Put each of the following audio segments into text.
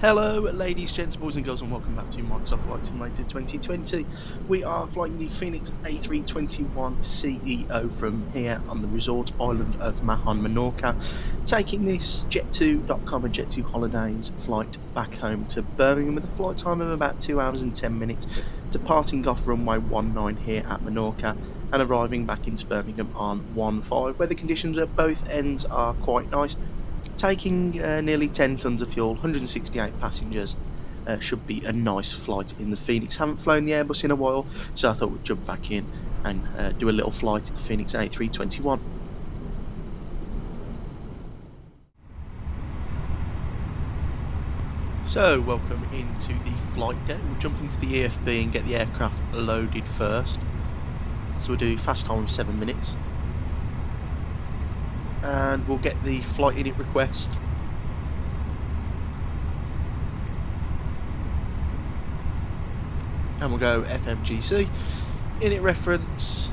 Hello ladies, gents, boys and girls, and welcome back to Microsoft Flight Simulator 2020. We are flying the Fenix A321 CEO from here on the resort island of Mahon, Menorca, taking this Jet2.com and Jet2 Holidays flight back home to Birmingham with a flight time of about 2 hours and 10 minutes, departing off runway 19 here at Menorca and arriving back into Birmingham on 15. Weather conditions at both ends are quite nice. Taking nearly 10 tonnes of fuel, 168 passengers, should be a nice flight in the Fenix. Haven't flown the Airbus in a while, so I thought we'd jump back in and do a little flight at the Fenix A321. So, welcome into the flight deck. We'll jump into the EFB and get the aircraft loaded first. So we'll do fast time of 7 minutes. And we'll get the flight init request. And we'll go FMGC, init reference,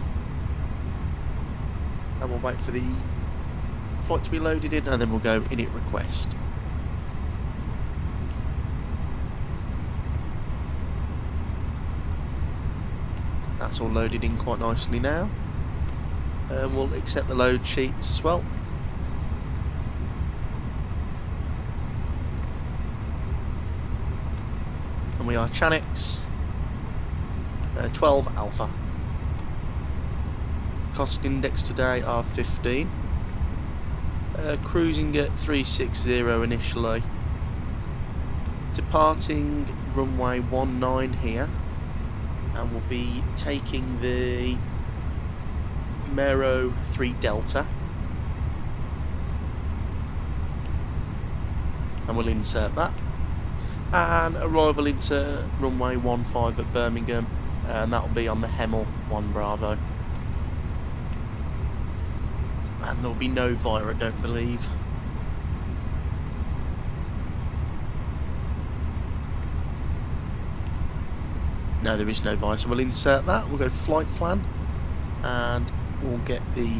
and we'll wait for the flight to be loaded in, and then we'll go init request. That's all loaded in quite nicely now. And we'll accept the load sheets as well. And we are Chanex 12 Alpha. Cost index today are 15. Cruising at 360 initially. Departing runway 19 here. And we'll be taking the Mero 3 Delta. And we'll insert that. And arrival into runway 15 at Birmingham, and that'll be on the Hemel 1 Bravo. And there'll be no VIRA, I don't believe. No, there is no VIRA, so we'll insert that. We'll go flight plan, and we'll get the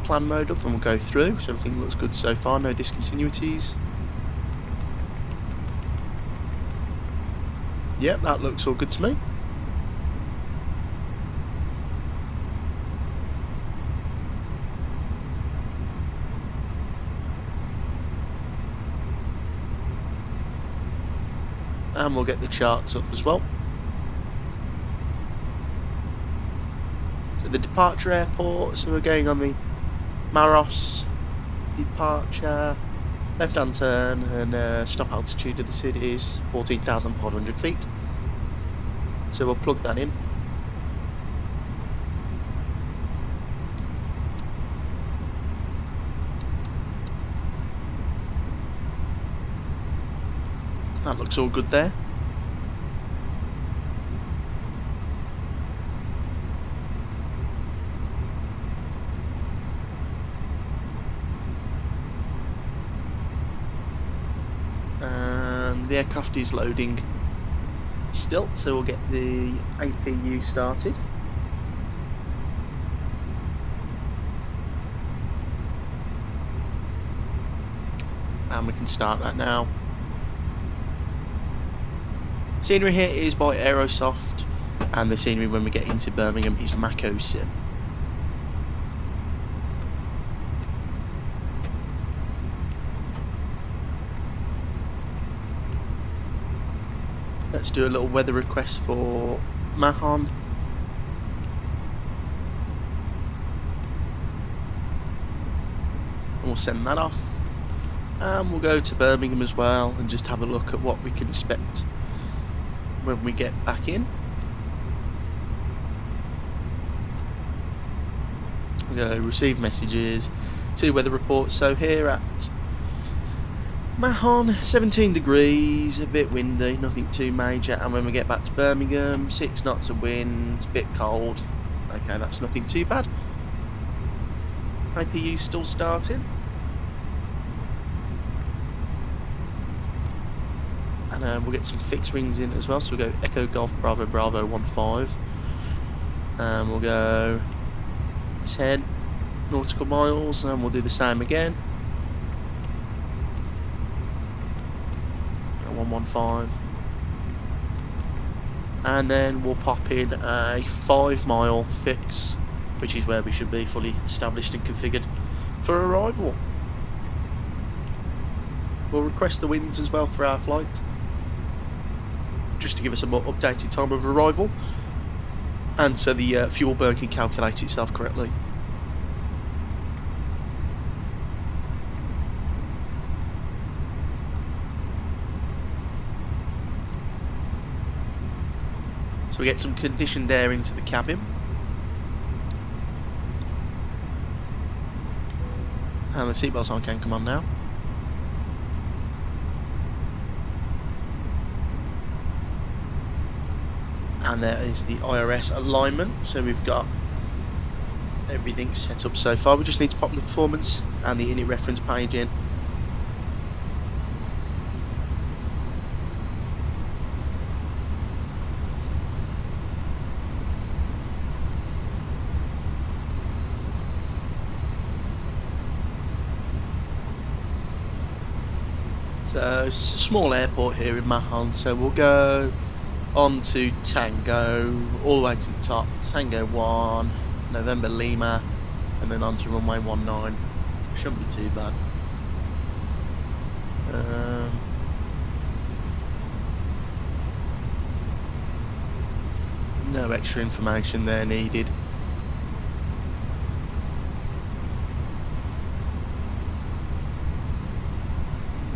plan mode up and we'll go through. So everything looks good so far, no discontinuities. Yep, that looks all good to me. And we'll get the charts up as well. So the departure airport, so we're going on the Maros departure, left hand turn, and stop altitude of the city is 14,500 feet. So we'll plug that in. That looks all good there. The aircraft is loading still, so we'll get the APU started. And we can start that now. Scenery here is by Aerosoft, and the scenery when we get into Birmingham is MSFS. Let's do a little weather request for Mahon. And we'll send that off. And we'll go to Birmingham as well and just have a look at what we can expect when we get back in. We'll go receive messages, 2 weather reports. So here at Mahon, 17 degrees, a bit windy, nothing too major, and when we get back to Birmingham, 6 knots of wind, a bit cold. Okay, that's nothing too bad. APU still starting. And we'll get some fixed rings in as well, so we'll go Echo Golf Bravo Bravo 15. And we'll go 10 nautical miles, and we'll do the same again. 115. And then we'll pop in a 5-mile fix, which is where we should be fully established and configured for arrival. We'll request the winds as well for our flight, just to give us a more updated time of arrival, and so the fuel burn can calculate itself correctly. So we get some conditioned air into the cabin. And the seatbelt sign can come on now. And there is the IRS alignment. So we've got everything set up so far. We just need to pop the performance and the init reference page in. So it's a small airport here in Mahon, so we'll go on to Tango, all the way to the top, Tango 1, November Lima, and then on to runway 19. Shouldn't be too bad. No extra information there needed.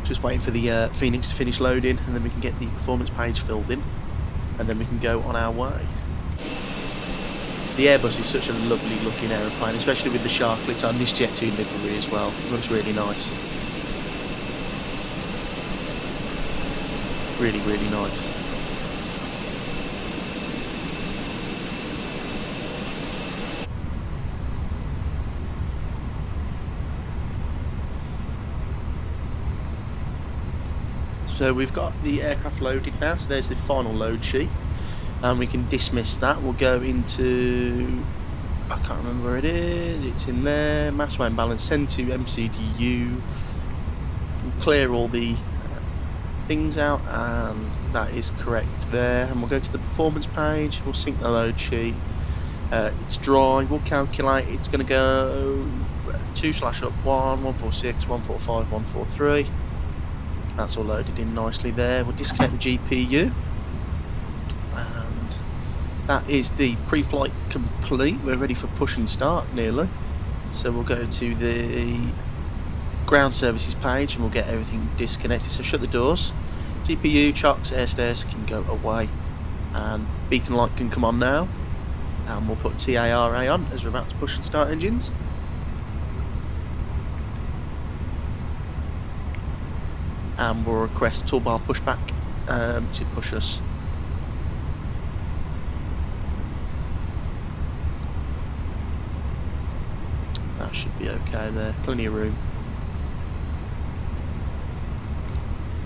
Just waiting for the Fenix to finish loading, and then we can get the performance page filled in, and then we can go on our way. The Airbus is such a lovely looking aeroplane, especially with the sharklets on this Jet 2 livery as well. It looks really nice. Really, really nice. So we've got the aircraft loaded now, so there's the final load sheet, and we can dismiss that. We'll go into, I can't remember where it is, it's in there, mass weight and balance, send to MCDU, we'll clear all the things out, and that is correct there. And we'll go to the performance page, we'll sync the load sheet, it's dry, we'll calculate, it's going to go 2/up 1, 146, 145, 143. That's all loaded in nicely there. We'll disconnect the GPU, and that is the pre-flight complete. We're ready for push and start nearly. So we'll go to the ground services page and we'll get everything disconnected. So shut the doors, GPU, chocks, air stairs can go away, and beacon light can come on now, and we'll put TARA on as we're about to push and start engines. And we'll request toolbar pushback to push us. That should be okay there, plenty of room.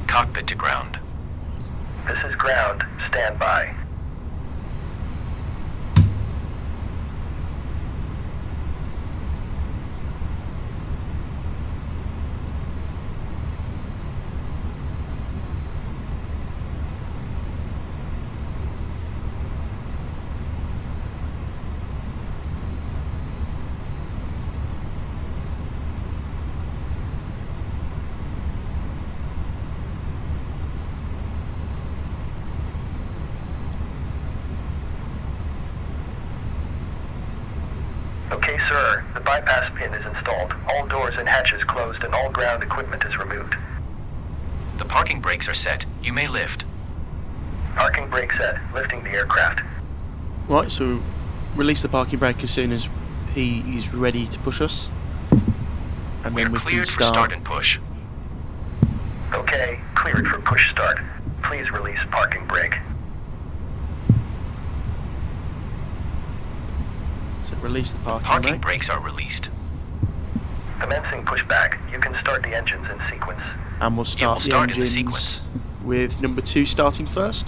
Cockpit to ground. This is ground, stand by. Okay, sir. The bypass pin is installed. All doors and hatches closed and all ground equipment is removed. The parking brakes are set. You may lift. Parking brake set. Lifting the aircraft. Right, so release the parking brake as soon as he is ready to push us. And We're then we cleared can for start and push. Okay, cleared for push start. Please release parking brake. So release the parking Parking brake. brakes are released. Commencing pushback. You can start the engines in sequence. And we'll It will start the start in the engines sequence. with number 2 starting first.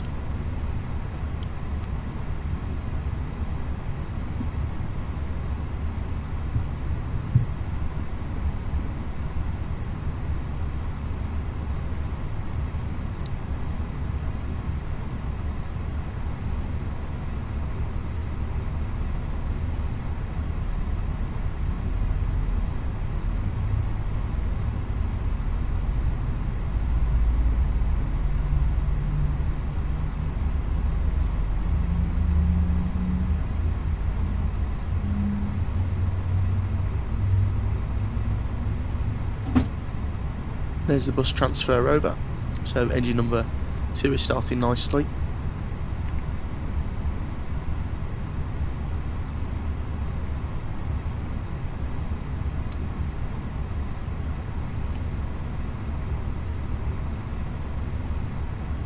There's the bus transfer over. So engine number 2 is starting nicely.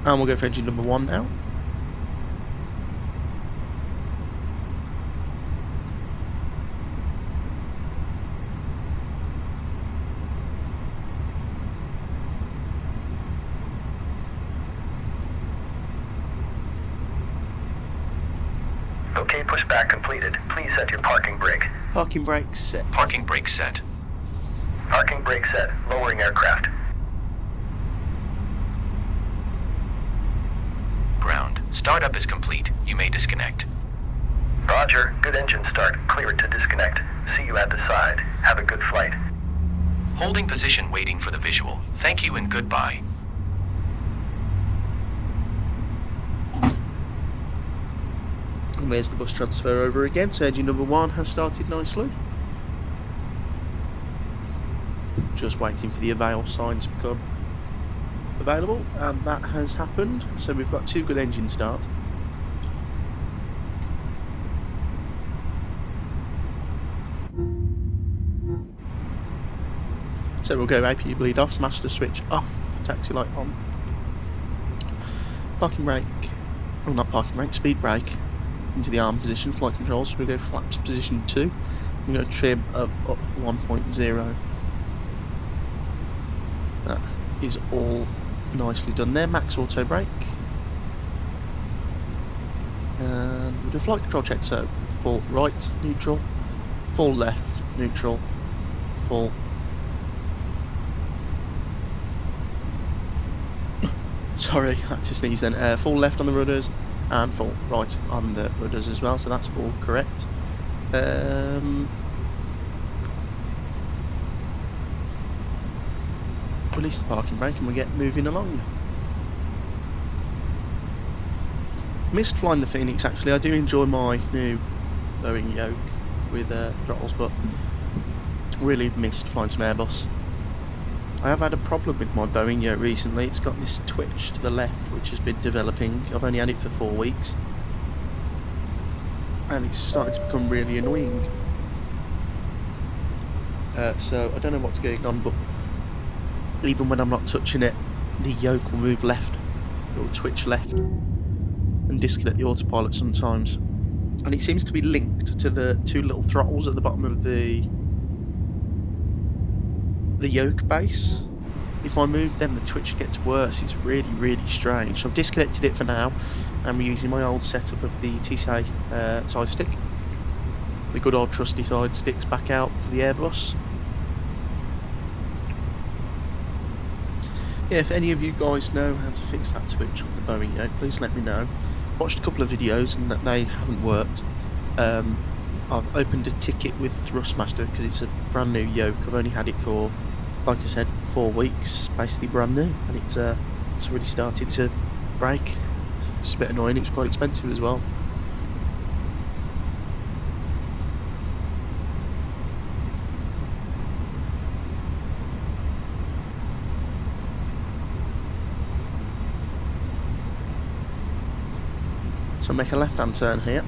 And we'll go for engine number 1 now. Okay, pushback completed. Please set your parking brake. Parking brakes set. Parking brake set. Parking brake set. Lowering aircraft. Ground. Startup is complete. You may disconnect. Roger. Good engine start. Clear to disconnect. See you at the side. Have a good flight. Holding position waiting for the visual. Thank you and goodbye. And there's the bus transfer over again. So engine number 1 has started nicely. Just waiting for the avail sign to become available, and that has happened. So we've got 2 good engine starts. So we'll go APU bleed off, master switch off, taxi light on, parking brake, well not parking brake, speed brake into the arm position, flight controls. So we'll go flaps position 2, we're going to trim of up 1.0. That is all nicely done there. Max auto brake, and we'll do flight control check. So full right, neutral, full left, neutral, full. Sorry, I had to sneeze then. Full left on the rudders and full right on the rudders as well, so that's all correct. Release the parking brake and we get moving along. Missed flying the Fenix actually. I do enjoy my new Boeing yoke with throttles, but really missed flying some Airbus. I have had a problem with my Boeing yoke recently. It's got this twitch to the left which has been developing. I've only had it for 4 weeks and it's starting to become really annoying. So I don't know what's going on, but even when I'm not touching it, the yoke will move left. It will twitch left and disconnect the autopilot sometimes. And it seems to be linked to the 2 little throttles at the bottom of the yoke base. If I move them, the twitch gets worse. It's really, really strange. So I've disconnected it for now, and we're using my old setup of the TCA side stick. The good old trusty side sticks back out for the Airbus. Yeah, if any of you guys know how to fix that twitch on the Boeing yoke, please let me know. Watched a couple of videos and that they haven't worked. I've opened a ticket with Thrustmaster because it's a brand new yoke. I've only had it for, like I said, 4 weeks, basically brand new, and it's already started to break. It's a bit annoying. It's quite expensive as well. So make a left-hand turn here.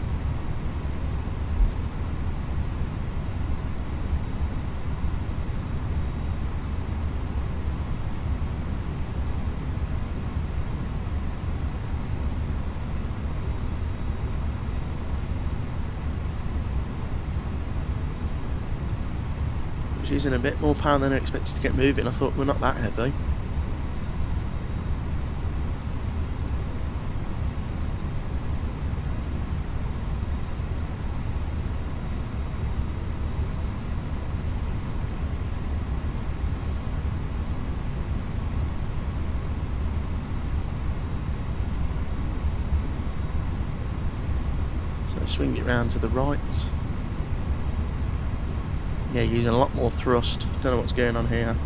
Which is in a bit more power than I expected to get moving. I thought we're not that heavy. Swing it round to the right. Yeah, using a lot more thrust. Don't know what's going on here.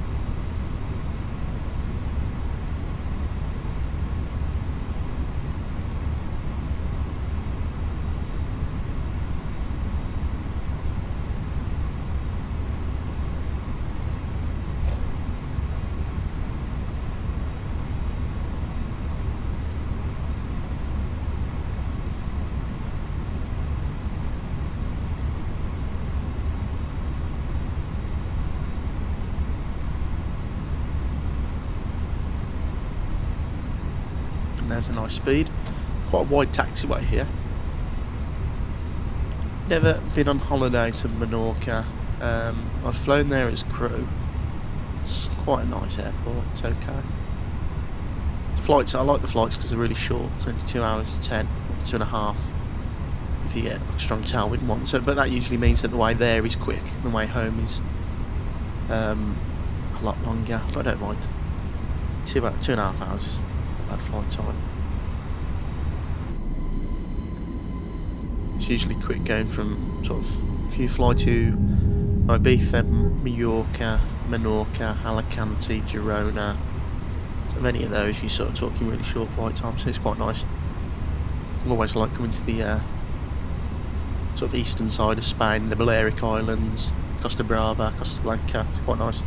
and there's a nice speed. Quite a wide taxiway here. Never been on holiday to Menorca. I've flown there as crew. It's quite a nice airport, it's okay. Flights, I like the flights because they're really short. It's only 2 hours and 10, 2.5 if you get a strong tailwind one. So, but that usually means that the way there is quick, the way home is a lot longer, but I don't mind. 2.5 hours is not bad flight time. It's usually quick going from sort of, if you fly to Ibiza, Mallorca, Menorca, Alicante, Girona, so many of those you're sort of talking really short flight time, so it's quite nice. I always like coming to the sort of eastern side of Spain, the Balearic Islands, Costa Brava, Costa Blanca, it's quite nice.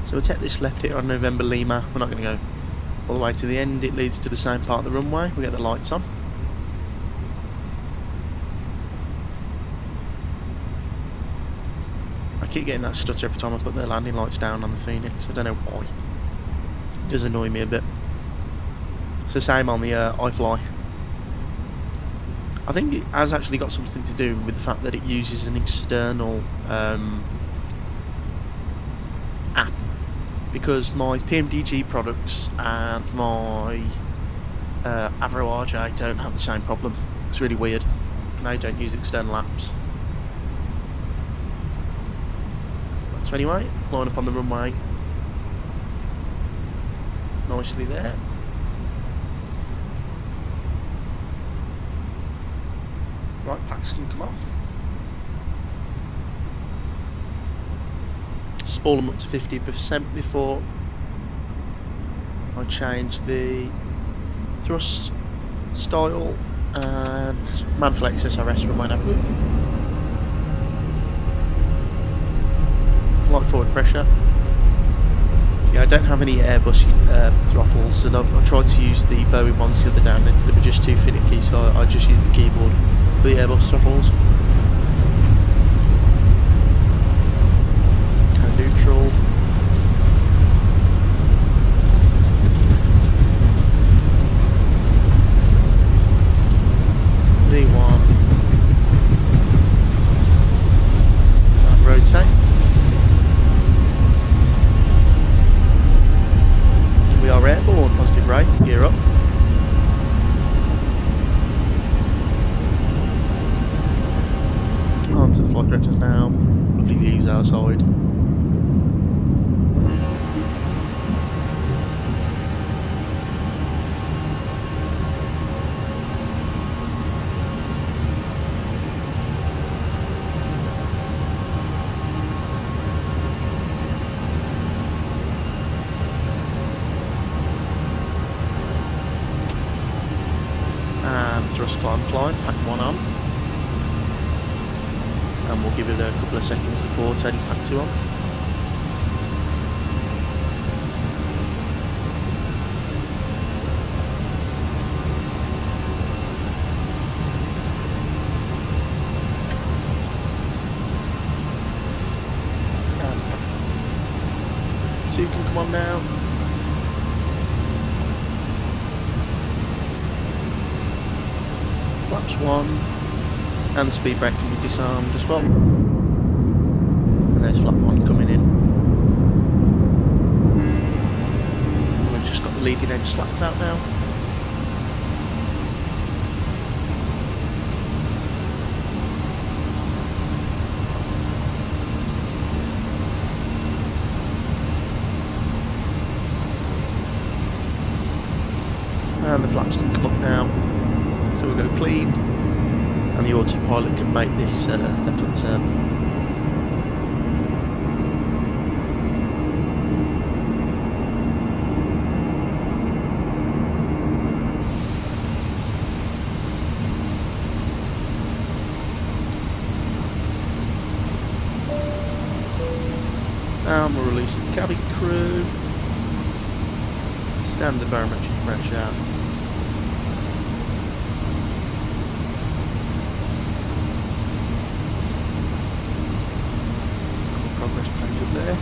So we'll take this left here on November Lima. We're not going to go all the way to the end. It leads to the same part of the runway. We get the lights on. I keep getting that stutter every time I put the landing lights down on the Phoenix. I don't know why. It does annoy me a bit. It's the same on the iFly. I think it has actually got something to do with the fact that it uses an external app, because my PMDG products and my Avro RJ don't have the same problem. It's really weird. They don't use external apps. So anyway, line up on the runway nicely there. Right, packs can come off. Spool them up to 50% before I change the thrust style, and Manflex SRS remain open. Light forward pressure. Yeah, I don't have any Airbus throttles, and I tried to use the Boeing ones the other day, and they were just too finicky, so I just used the keyboard for the Airbus throttles. And neutral. V1. And rotate. We are airborne, positive rate, gear up. On to the flight directors now. Lovely views outside. And thrust climb, pack one on. And we'll give it a couple of seconds before turning pack 2 on. And pack 2 can come on now. Flaps 1. And the speed brake can be disarmed as well. And there's flap 1 coming in. We've just got the leading edge slats out now. And the flaps can come up now. So we'll go clean. And the autopilot can make this left-hand turn. And we'll release the cabin crew. Standard barometric pressure. And the progress page up there.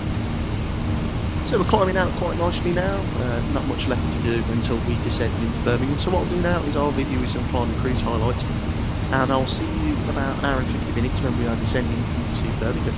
So we're climbing out quite nicely now. Not much left to do until we descend into Birmingham. So what I'll do now is I'll leave you with some final cruise highlights. And I'll see you in about an hour and 50 minutes when we are descending into Birmingham.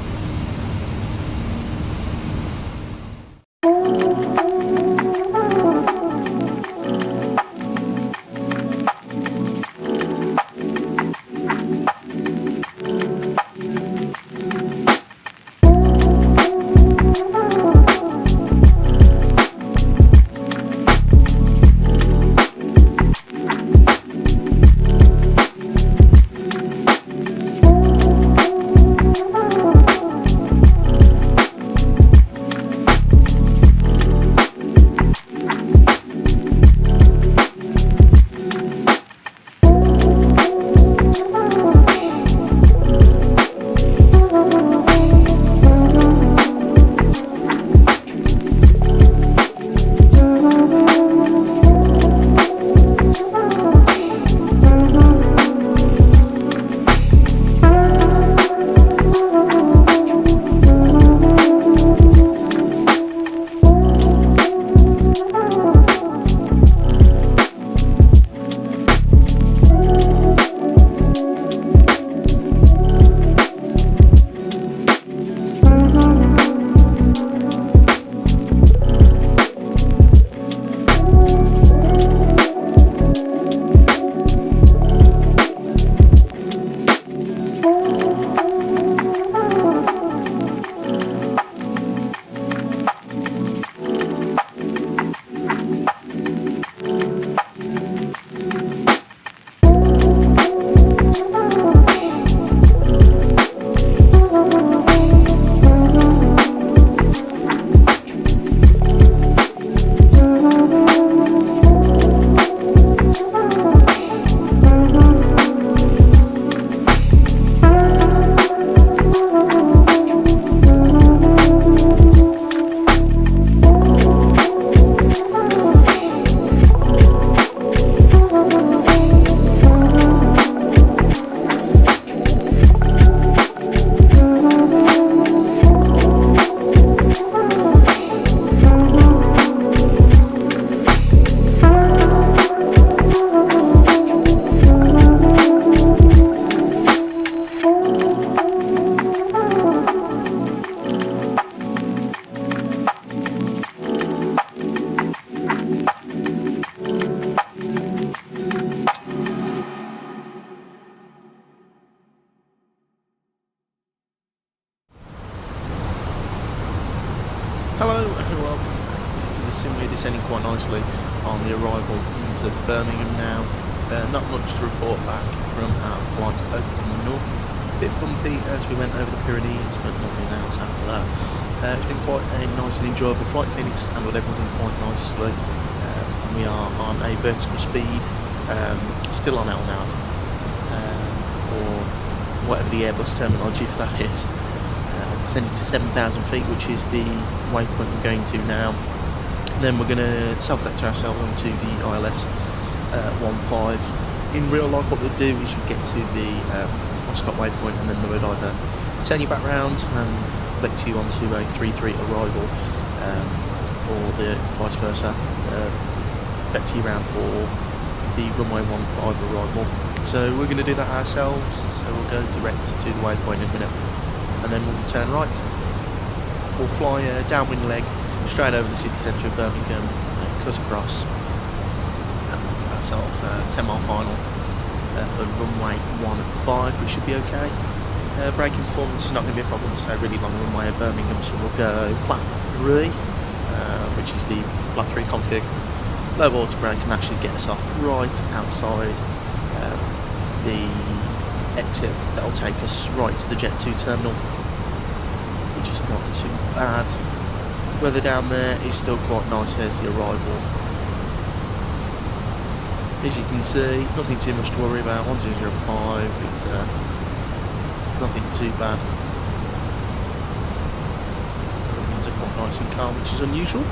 Hello and welcome to the sim. We're descending quite nicely on the arrival into Birmingham now. Not much to report back from our flight over from the north. Bit bumpy as we went over the Pyrenees, but nothing else after that. It's been quite a nice and enjoyable flight. Phoenix handled everything quite nicely. We are on a vertical speed, still on LNAV, or whatever the Airbus terminology for that is. Descending to 7,000 feet, which is the waypoint we're going to now. Then we're going to self-vector ourselves onto the ILS 15. In real life, what we'll do is you get to the Oscott waypoint, and then they would either turn you back round and vector you onto a 3-3 arrival, or the vice versa, vector you round for the runway 15 arrival. So we're going to do that ourselves. So we'll go direct to the waypoint in a minute, and then we'll turn right. We'll fly a downwind leg straight over the city centre of Birmingham, cut across, and we'll give ourselves a 10-mile final for runway 15, which should be okay. Braking performance is not going to be a problem. It's a really long runway at Birmingham, so we'll go flat 3, which is the flat 3 config. Low water brake can actually get us off right outside the exit that'll take us right to the Jet 2 terminal, which is not too bad. Weather down there is still quite nice. Here's the arrival. As you can see, nothing too much to worry about. 1205, it's nothing too bad. winds are quite nice and calm, which is unusual.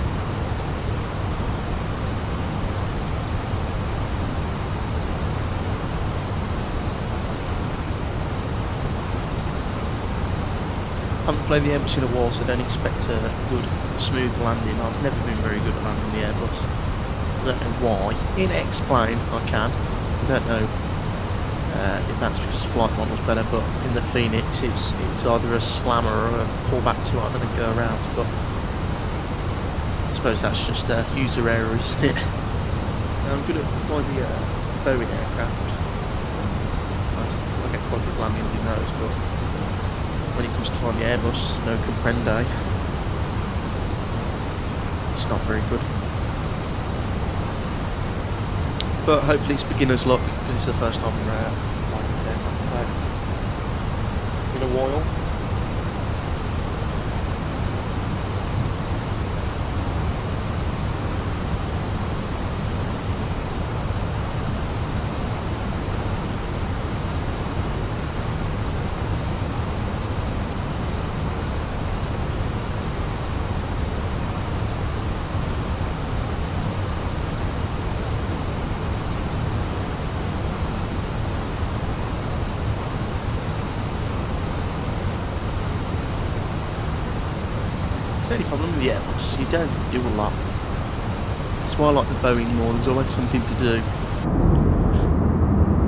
I haven't flown the Airbus in a while, so I don't expect a good, smooth landing. I've never been very good at landing the Airbus. I don't know why. In X-plane, I can. I don't know if that's because the flight model's better, but in the Phoenix, it's either a slammer or a pullback too hard and then go around. But I suppose that's just user error, isn't it? I'm good at flying the Boeing aircraft. I get quite good landings in those, but when it comes to flying the Airbus, no comprende. It's not very good. But hopefully it's beginner's luck, because it's the first time flying this aircraft in a while. The only problem with the Airbus, you don't do a lot. That's why I like the Boeing more. There's always something to do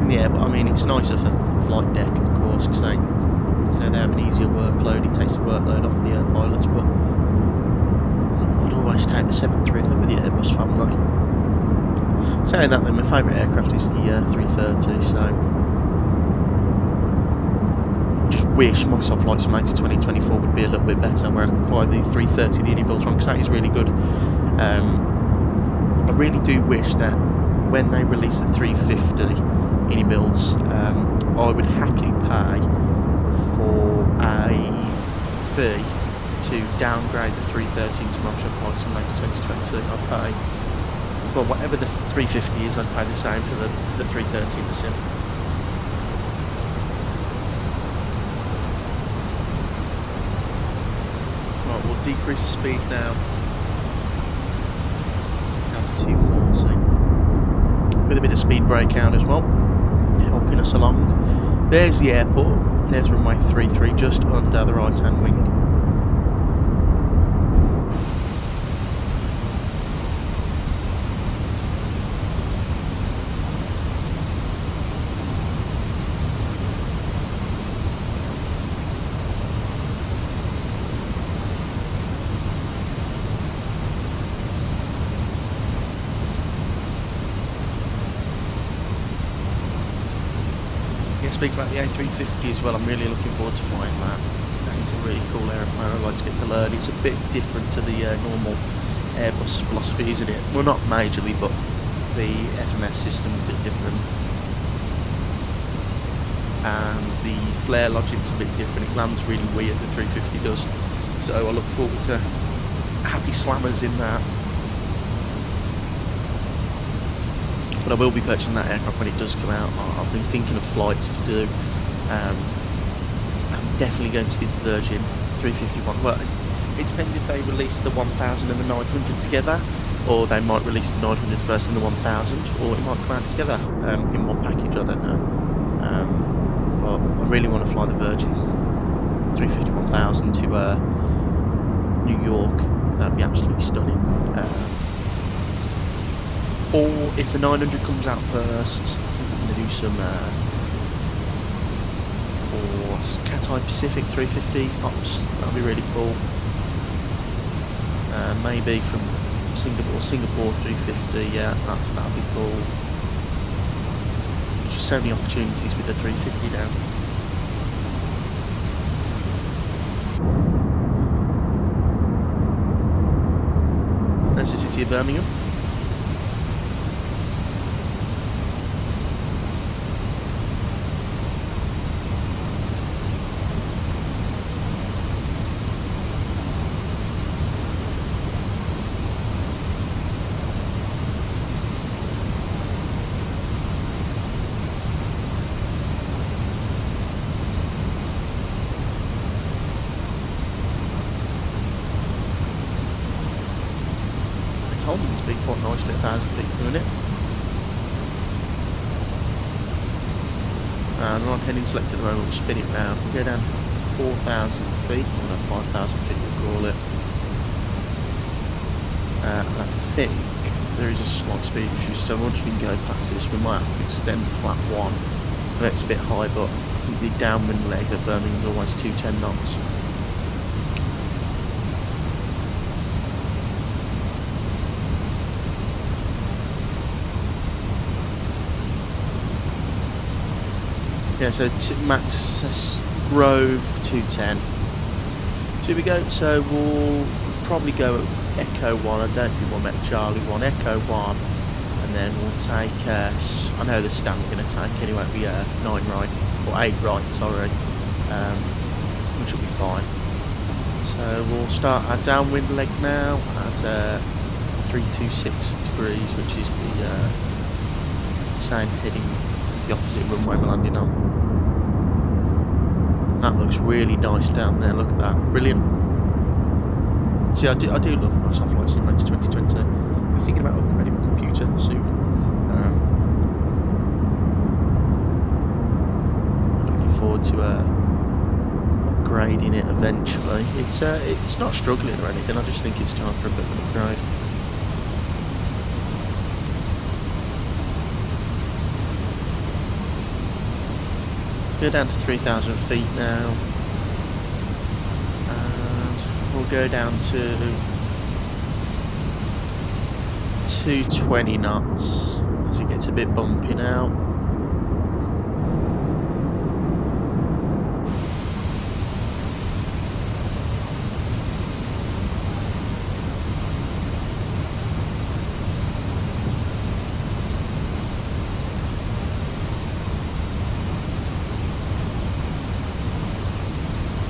in the air. But I mean, it's nicer for flight deck, of course, because they have an easier workload. It takes the workload off the pilots. But I'd always take the 737 with the Airbus family. Saying that, then, my favourite aircraft is the 330. So. Wish Microsoft Flight Simulator 2024 would be a little bit better, where I can fly the 330, the in-built one, because that is really good. I really do wish that when they release the 350 in-builds, I would happily pay for a fee to downgrade the 330 into Microsoft Flight Simulator 2020. I'd pay, well, whatever the 350 is, I'd pay the same for the 330 in the sim. We'll decrease the speed now down to 240 with a bit of speed brake out as well, helping us along. There's the airport. There's runway 33 just under the right hand wing. Speak about the A350 as well. I'm really looking forward to flying that. That is a really cool aeroplane. I'd like to get to learn. It's a bit different to the normal Airbus philosophy, isn't it? Well, not majorly, but the FMS system is a bit different, and the flare logic's a bit different. It lands really weird, the 350 does. So I look forward to happy slammers in that. But I will be purchasing that aircraft when it does come out. I've been thinking of flights to do. I'm definitely going to do the Virgin 351. Well, it depends if they release the 1000 and the 900 together, or they might release the 900 first and the 1000, or it might come out together in one package. I don't know. But I really want to fly the Virgin 351,000 to New York. That'd be absolutely stunning. Or if the 900 comes out first, I think we're going to do some or Cathay Pacific 350 ops. That'll be really cool. Maybe from Singapore 350. Yeah, that'll be cool. Just so many opportunities with the 350 now. That's the city of Birmingham. feet quite nicely, 1,000 feet per minute. And we're on heading select at the moment, we'll spin it round. We'll go down to 4,000 feet, or no, 5,000 feet we'll call it. And I think there is a slight speed issue, so once we can go past this, we might have to extend flat 1. I know it's a bit high, but I think the downwind leg at Birmingham is always 210 knots. Yeah, so max Grove 210. So here we go. So we'll probably go Echo 1. I don't think we'll make Charlie 1. Echo 1, and then we'll take. I know the stand we're going to take anyway. It'll be 9 right or 8 right. Sorry, which will be fine. So we'll start our downwind leg now at 326 degrees, which is the same heading as the opposite runway we're landing on. That looks really nice down there. Look at that, brilliant. See, I do love Microsoft Flight Simulator 2020. I'm thinking about upgrading my computer soon. Looking forward to upgrading it eventually. It's not struggling or anything. I just think it's time for a bit of an upgrade. Go down to 3,000 feet now, and we'll go down to 220 knots as it gets a bit bumpy now.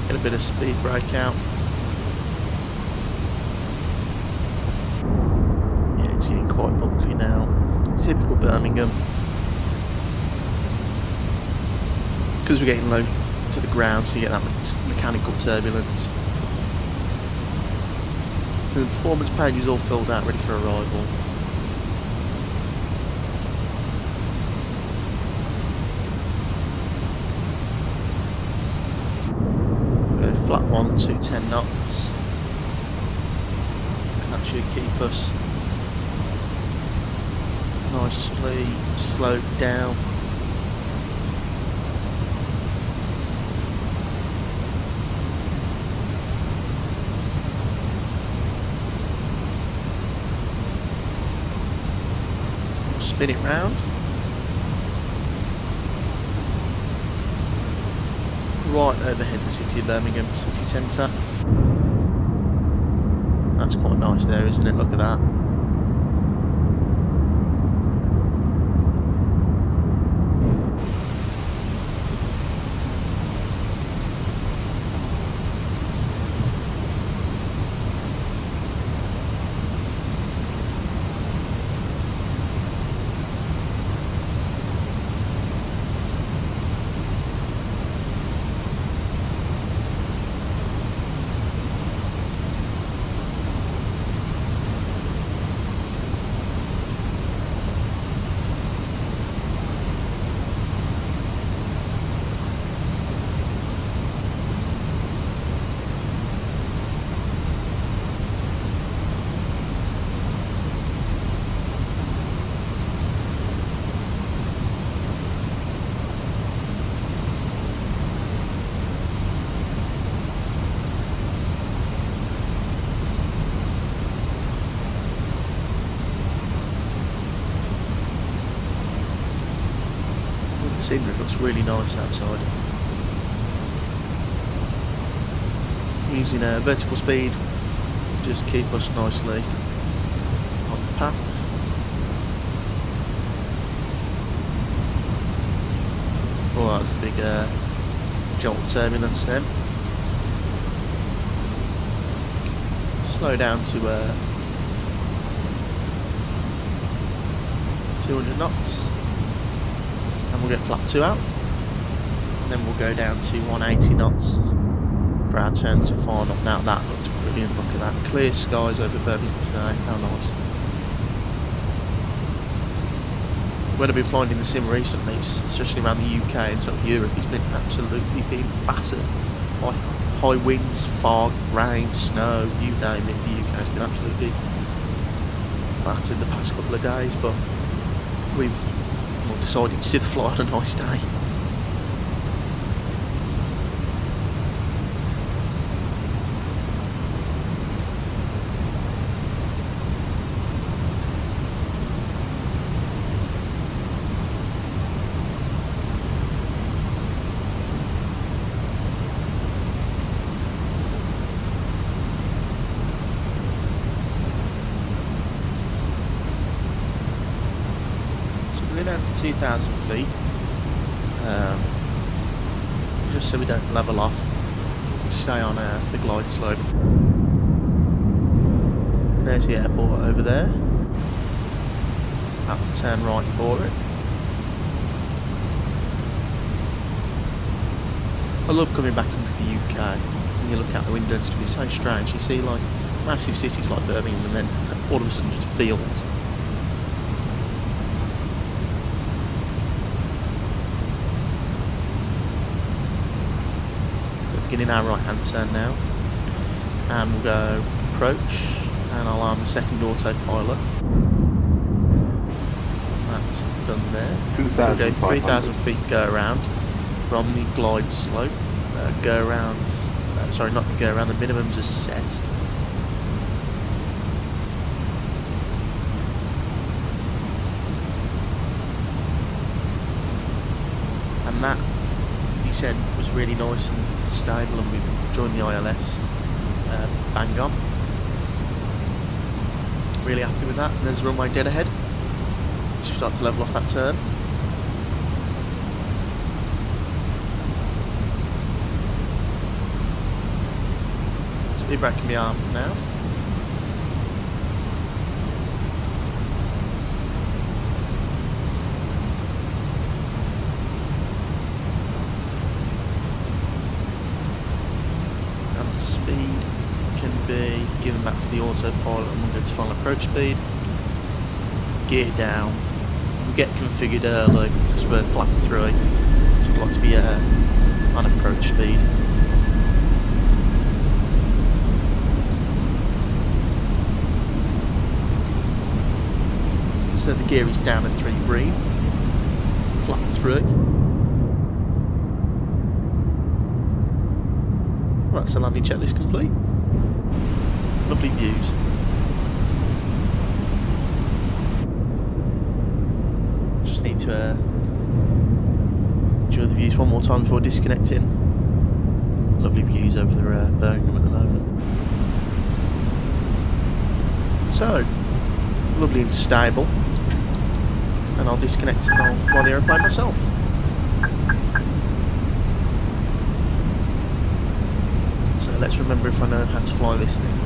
Get a bit of speed breakout. Yeah, it's getting quite bumpy now. Typical Birmingham. Because we're getting low to the ground, so you get that mechanical turbulence. So the performance page is all filled out, ready for arrival. Flat 1 at 210 knots, and that should keep us nicely slowed down. We'll spin it round. Right overhead the city of Birmingham city centre. That's quite nice there, isn't it? Look at that. The scenery looks really nice outside. Using a vertical speed to just keep us nicely on the path. Oh, that was a big jolt turbulence then. Slow down to 200 knots. And we'll get flap 2 out, and then we'll go down to 180 knots for our turn to final. Now that looks brilliant, look at that, clear skies over Birmingham today, how nice. when I've been flying in the sim recently, especially around the UK and sort of Europe, it's been absolutely being battered by high winds, fog, rain, snow, you name it. The UK has been absolutely battered the past couple of days, but we've decided to do the flight on a nice day. Down to 2,000 feet, just so we don't level off, stay on the glide slope. And there's the airport over there. Have to turn right for it. I love coming back into the UK. When you look out the window, it's going to be so strange. You see like massive cities like Birmingham, and then all of a sudden just fields. Beginning our right hand turn now, and we'll go approach, and I'll arm the second autopilot. That's done there. So we'll go 3,000 feet, go around from the glide slope, go around, sorry, not go around, the minimums are set. And that descent was really nice and stable, and we've joined the ILS bang on. Really happy with that. And there's the runway dead ahead. Just start to level off that turn. Speed brake can be armed now. Speed can be given back to the autopilot, and we'll go to final approach speed. Gear down. We get configured early because we're flap 3, so we'd like to be on approach speed. So the gear is down at 3 green. Flap 3. That's the landing checklist complete. Lovely views. Just need to enjoy the views one more time before disconnecting. Lovely views over Birmingham at the moment. So, lovely and stable. And I'll disconnect and I'll fly the aeroplane myself. Let's remember if I know how to fly this thing.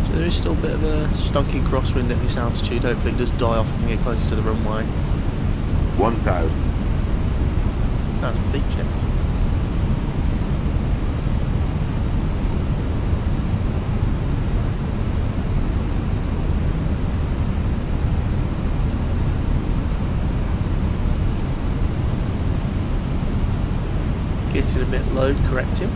So there is still a bit of a stonking crosswind at this altitude. Hopefully it does die off when we get close to the runway. 1,000 feet yet. Getting a bit low, correcting.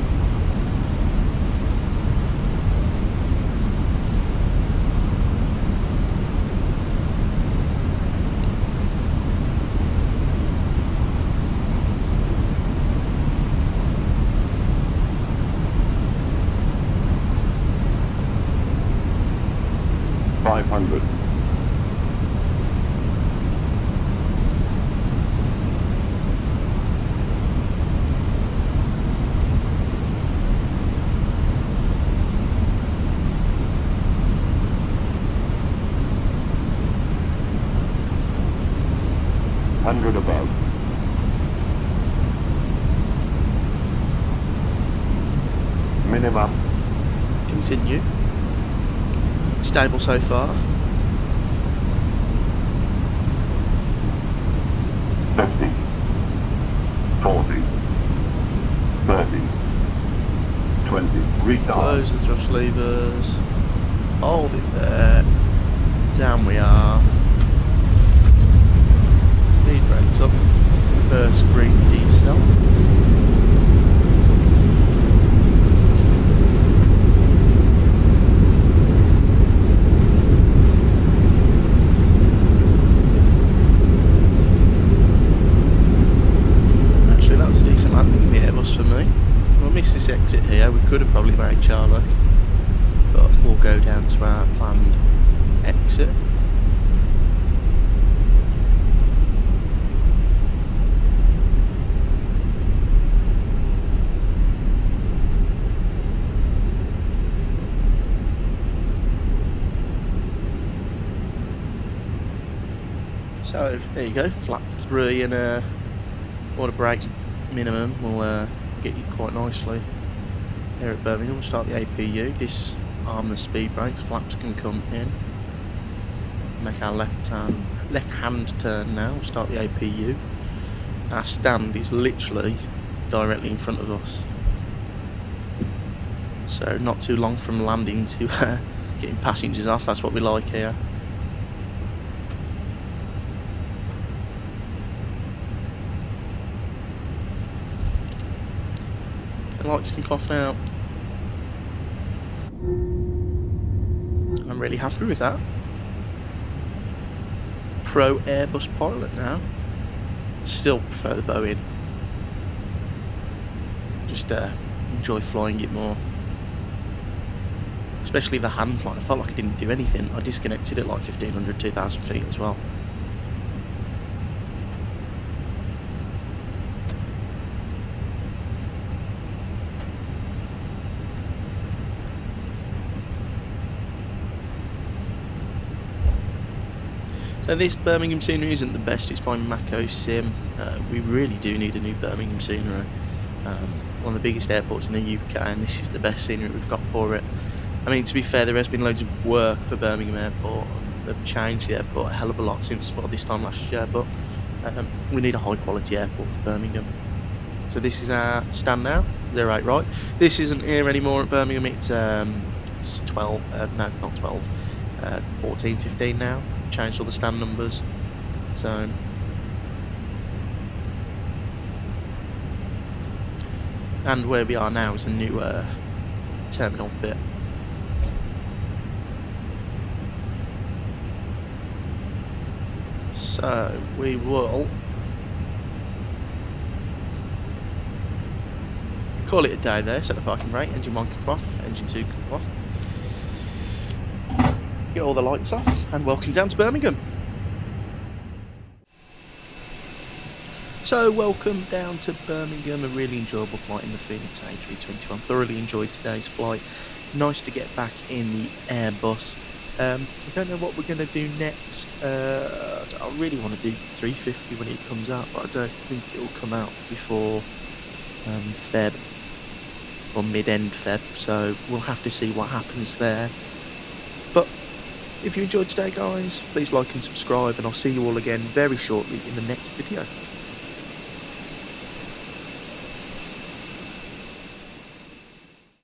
Above. Minimum. Continue. Stable so far. 50, 40, 30, 20, retard. Close the thrust levers. Hold it there. Down we are. Speed brakes up. First green decel. Actually, that was a decent landing in the Airbus for me. We'll miss this exit here. We could have probably made Charlie, but we'll go down to our planned exit. So there you go, flap 3 and water brake minimum will get you quite nicely here at Birmingham. We'll start the APU, disarm the speed brakes, flaps can come in. Make our left hand turn now, we'll start the APU. Our stand is literally directly in front of us. So not too long from landing to getting passengers off, that's what we like here. The lights can off now. I'm really happy with that. Pro Airbus pilot now. Still prefer the Boeing. Just enjoy flying it more. Especially the hand flying. I felt like I didn't do anything. I disconnected at like 1500, 2000 feet as well. So this Birmingham scenery isn't the best, it's by Aviation-SIM. We really do need a new Birmingham scenery. One of the biggest airports in the UK, and this is the best scenery we've got for it. I mean, to be fair, there has been loads of work for Birmingham Airport. They've changed the airport a hell of a lot since this time last year, but we need a high quality airport for Birmingham. So this is our stand now, 08 right. This isn't here anymore at Birmingham, it's 12, no not 12, 14, 15 now. Changed all the stand numbers, so and where we are now is a new terminal bit. So we will call it a day there. Set the parking brake, engine 1 kick off, engine 2 kick off. Get all the lights off and welcome down to Birmingham. So welcome down to Birmingham, a really enjoyable flight in the Fenix A321. Thoroughly enjoyed today's flight. Nice to get back in the Airbus. I don't know what we're going to do next. I really want to do 350 when it comes out, but I don't think it will come out before Feb or mid-end Feb, so we'll have to see what happens there. But if you enjoyed today, guys, please like and subscribe, and I'll see you all again very shortly in the next video.